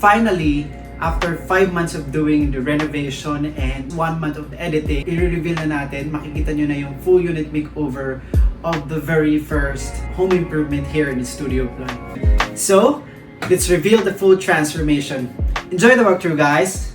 finally, after 5 months of doing the renovation and 1 month of editing, i-reveal na natin, makikita nyo na yung full unit makeover of the very first home improvement here in Studio Ploy. So, let's reveal the full transformation. Enjoy the walkthrough, guys!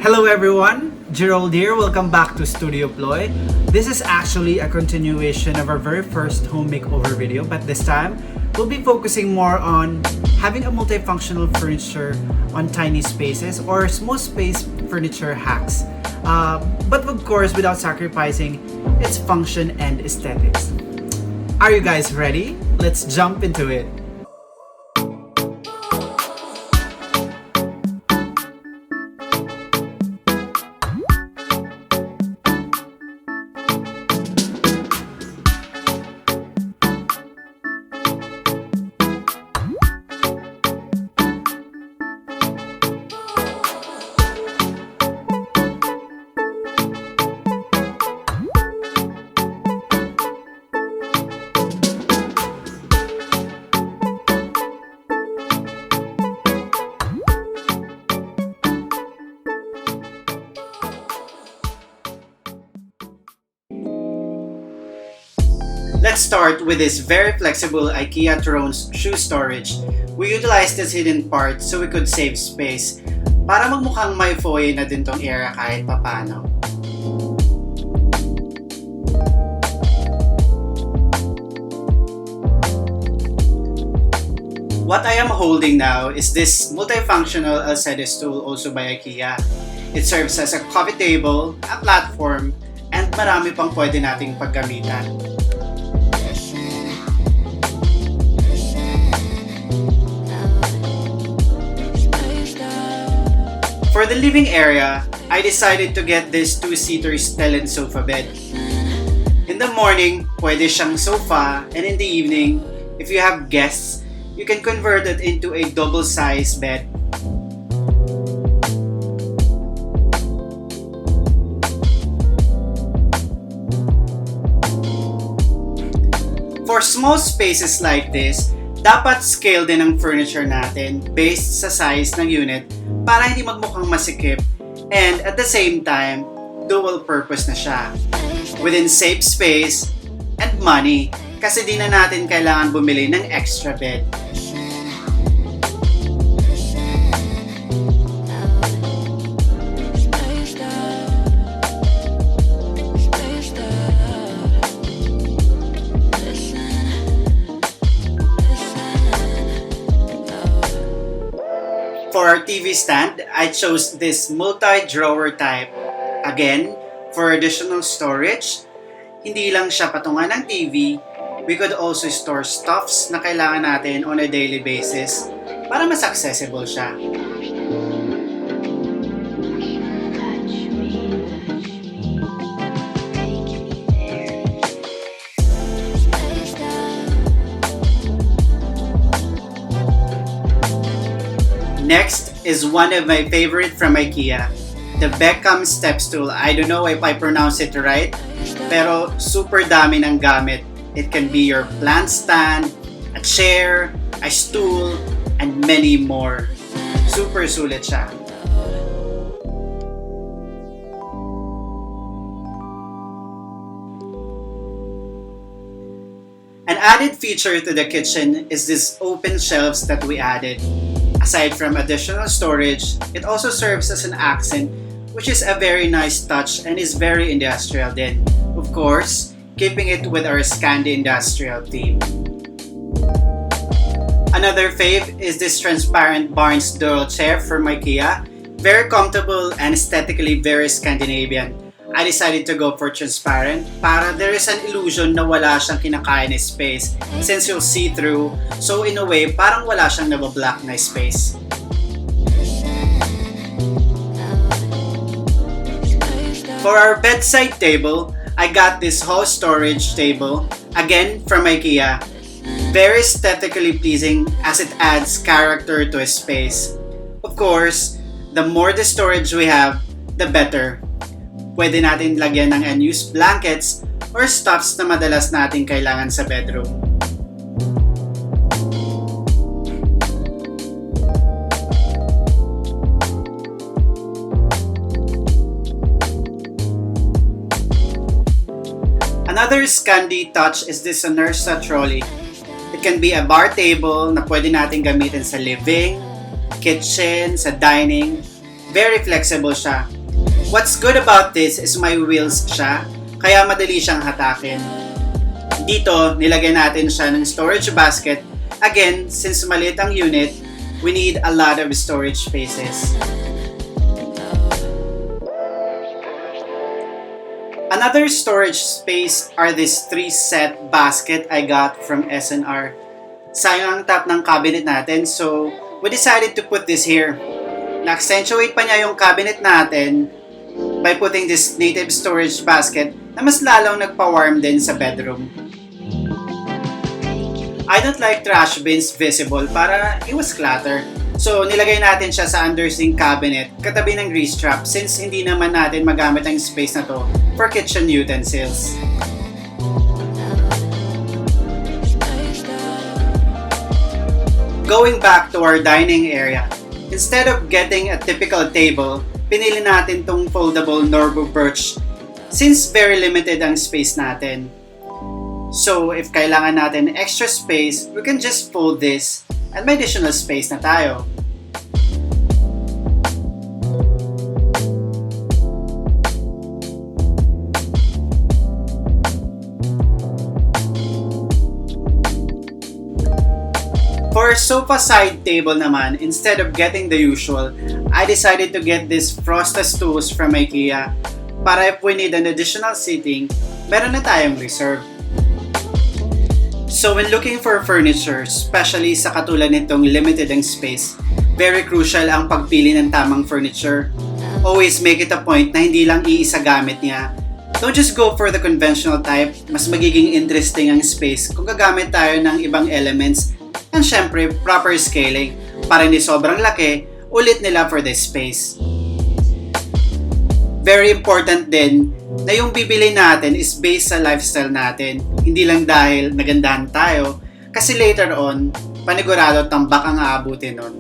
Hello everyone, Gerald here. Welcome back to Studio Ploy. This is actually a continuation of our very first home makeover video, but this time we'll be focusing more on having a multifunctional furniture on tiny spaces or small space furniture hacks. But of course without sacrificing its function and aesthetics. Are you guys ready? Let's jump into it. Let's start with this very flexible IKEA Thrones shoe storage. We utilized this hidden part so we could save space para magmukhang may foyer na din tong area kahit papano. What I am holding now is this multifunctional elated stool also by IKEA. It serves as a coffee table, a platform, and marami pang pwede nating paggamitan. For the living area, I decided to get this two-seater stellar sofa bed. In the morning, pwede siyang sofa, and in the evening, if you have guests, you can convert it into a double-sized bed. For small spaces like this, dapat scale din ang furniture natin based sa size ng unit para hindi magmukhang masikip and at the same time, dual purpose na siya. Within safe space and money kasi di na natin kailangan bumili ng extra bed. For our TV stand, I chose this multi-drawer type. Again, for additional storage, hindi lang siya patungan ng TV, we could also store stuffs na kailangan natin on a daily basis para mas accessible siya. Next is one of my favorite from IKEA, the Beckham step stool. I don't know if I pronounce it right, pero super dami ng gamit. It can be your plant stand, a chair, a stool, and many more. Super sulit siya. An added feature to the kitchen is this open shelves that we added. Aside from additional storage, it also serves as an accent, which is a very nice touch and is very industrial din. Of course, keeping it with our Scandinavian-Industrial theme. Another fave is this transparent Barnes dual chair from IKEA. Very comfortable and aesthetically very Scandinavian. I decided to go for transparent para there is an illusion na wala siyang kinakain na space since you'll see through, so in a way parang wala siyang nabablock na space. For our bedside table, I got this whole storage table, again from IKEA. Very aesthetically pleasing as it adds character to a space. Of course, the more the storage we have, the better. Pwede natin lagyan ng unused blankets or stuffs na madalas natin kailangan sa bedroom. Another Scandi touch is this Nursa trolley. It can be a bar table na pwede natin gamitin sa living, kitchen, sa dining. Very flexible siya. What's good about this is may wheels siya, kaya madali siyang hatakin. Dito, nilagay natin siya ng storage basket. Again, since maliit ang unit, we need a lot of storage spaces. Another storage space are these 3-set basket I got from SNR. Sayang ang top ng cabinet natin, so we decided to put this here. Na-accentuate pa niya yung cabinet natin by putting this native storage basket na mas lalong nagpa-warm din sa bedroom. I don't like trash bins visible para iwas clutter. So nilagay natin siya sa undersink cabinet katabi ng grease trap since hindi naman natin magamit ang space na to for kitchen utensils. Going back to our dining area, instead of getting a typical table, pinili natin tong foldable Norbu birch since very limited ang space natin. So if kailangan natin extra space, we can just fold this and may additional space na tayo. For sofa side table naman, instead of getting the usual, I decided to get this frosted stools from IKEA para if we need an additional seating, meron na tayong reserve. So when looking for furniture, especially sa katulad nitong limited ang space, very crucial ang pagpili ng tamang furniture. Always make it a point na hindi lang iisa gamit niya. Don't just go for the conventional type, mas magiging interesting ang space kung gagamit tayo ng ibang elements and syempre proper scaling para hindi sobrang laki, ulit nila for this space. Very important din na yung bibili natin is based sa lifestyle natin, hindi lang dahil nagandahan tayo, kasi later on, panigurado tambak ang aabutin nun.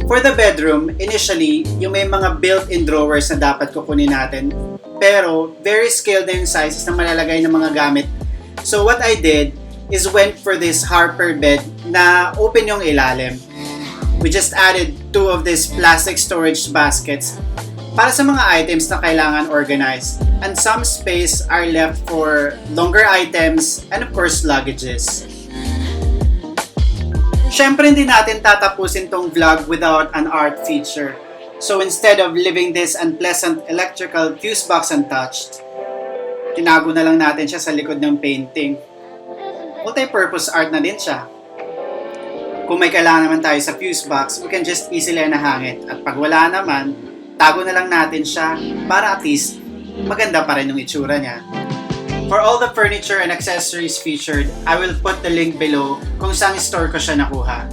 For the bedroom, initially, yung may mga built-in drawers na dapat kukunin natin, pero very scaled na yung sizes na malalagay ng mga gamit. So what I did is went for this Harper bed na open yung ilalim. We just added 2 of these plastic storage baskets para sa mga items na kailangan organized, and some space are left for longer items and of course luggages. Syempre hindi natin tatapusin tong vlog without an art feature. So instead of leaving this unpleasant electrical fuse box untouched, tinago na lang natin siya sa likod ng painting. Multi-purpose art na din siya. Kung may kailangan naman tayo sa fuse box, we can just easily nahangit. At pag wala naman, tago na lang natin siya para at least maganda pa rin yung itsura niya. For all the furniture and accessories featured, I will put the link below kung saan store ko siya nakuha.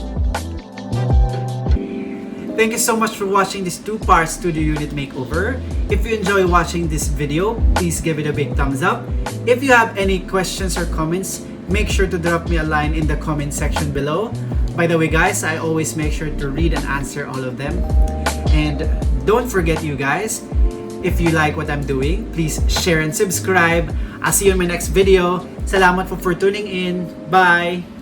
Thank you so much for watching this 2-part studio unit makeover. If you enjoy watching this video, please give it a big thumbs up. If you have any questions or comments, make sure to drop me a line in the comment section below. By the way guys, I always make sure to read and answer all of them. And don't forget you guys, if you like what I'm doing, please share and subscribe. I'll see you in my next video. Salamat for tuning in. Bye!